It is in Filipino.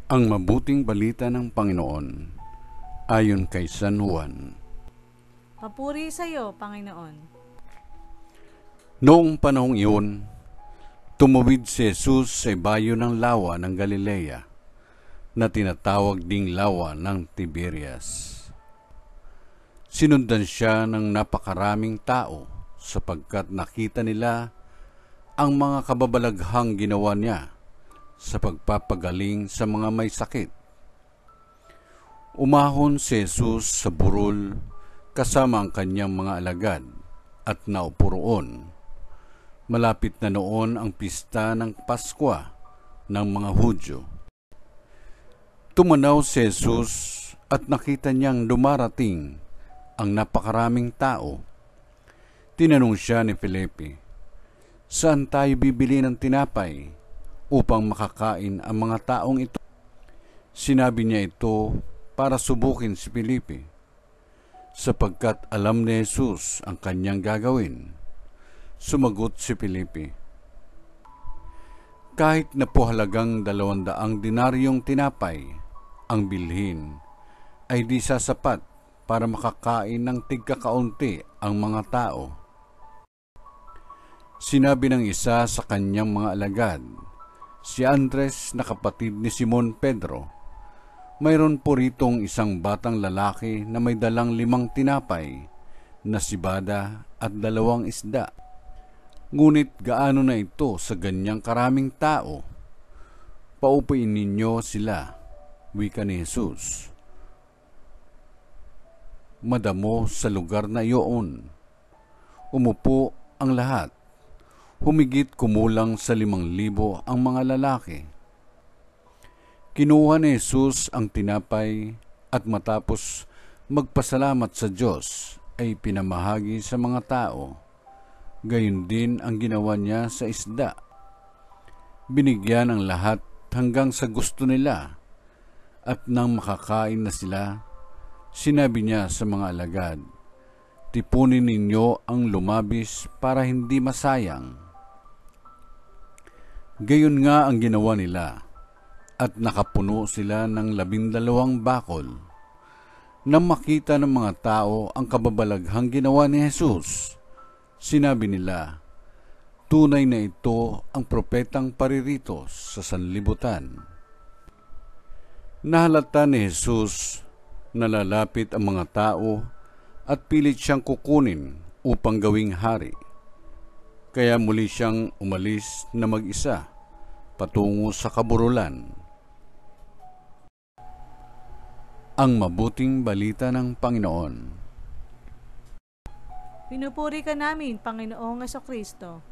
Ang mabuting balita ng Panginoon ayon kay San Juan. Papuri sa iyo, Panginoon. Noong panahong iyon, tumawid si Jesus sa ibayo ng lawa ng Galilea, na tinatawag ding lawa ng Tiberias. Sinundan siya ng napakaraming tao sapagkat nakita nila ang mga kababalaghang ginawa niya sa pagpapagaling sa mga may sakit. Umahon si Jesus sa burol kasama ang kanyang mga alagad at naupo roon. Malapit na noon ang pista ng Paskwa ng mga Hudyo. Tumanaw si Jesus at nakita niyang dumarating ang napakaraming tao. Tinanong siya ni Felipe, "Saan tayo bibili ng tinapay upang makakain ang mga taong ito?" Sinabi niya ito para subukin si Felipe, sapagkat alam ni Jesus ang kanyang gagawin. Sumagot si Felipe, "Kahit na po halagang 200 dinaryong tinapay ang bilhin, ay di sasapat para makakain ng tigkakaunti ang mga tao." Sinabi ng isa sa kanyang mga alagad, si Andres na kapatid ni Simon Pedro, "Mayroon po ritong isang batang lalaki na may dalang 5 tinapay na sibada at 2 isda. Ngunit gaano na ito sa ganyang karaming tao? Paupuin ninyo sila," wika ni Jesus. Madamo sa lugar na iyon. Umupo ang lahat. Humigit kumulang sa 5,000 ang mga lalaki. Kinuha ni Jesus ang tinapay at matapos magpasalamat sa Diyos ay pinamahagi sa mga tao. Gayon din ang ginawa niya sa isda. Binigyan ang lahat hanggang sa gusto nila, at nang makakain na sila, sinabi niya sa mga alagad, "Tipunin ninyo ang lumabis para hindi masayang." Gayon nga ang ginawa nila, at nakapuno sila ng 12 bakol. Nang makita ng mga tao ang kababalaghang ginawa ni Jesus, sinabi nila, "Tunay na ito ang propetang paririto sa sanlibutan." Nahalata ni Jesus na lalapit ang mga tao at pilit siyang kukunin upang gawing hari. Kaya muli siyang umalis na mag-isa patungo sa kaburulan. Ang mabuting balita ng Panginoon. Pinupuri ka namin, Panginoong Jesucristo.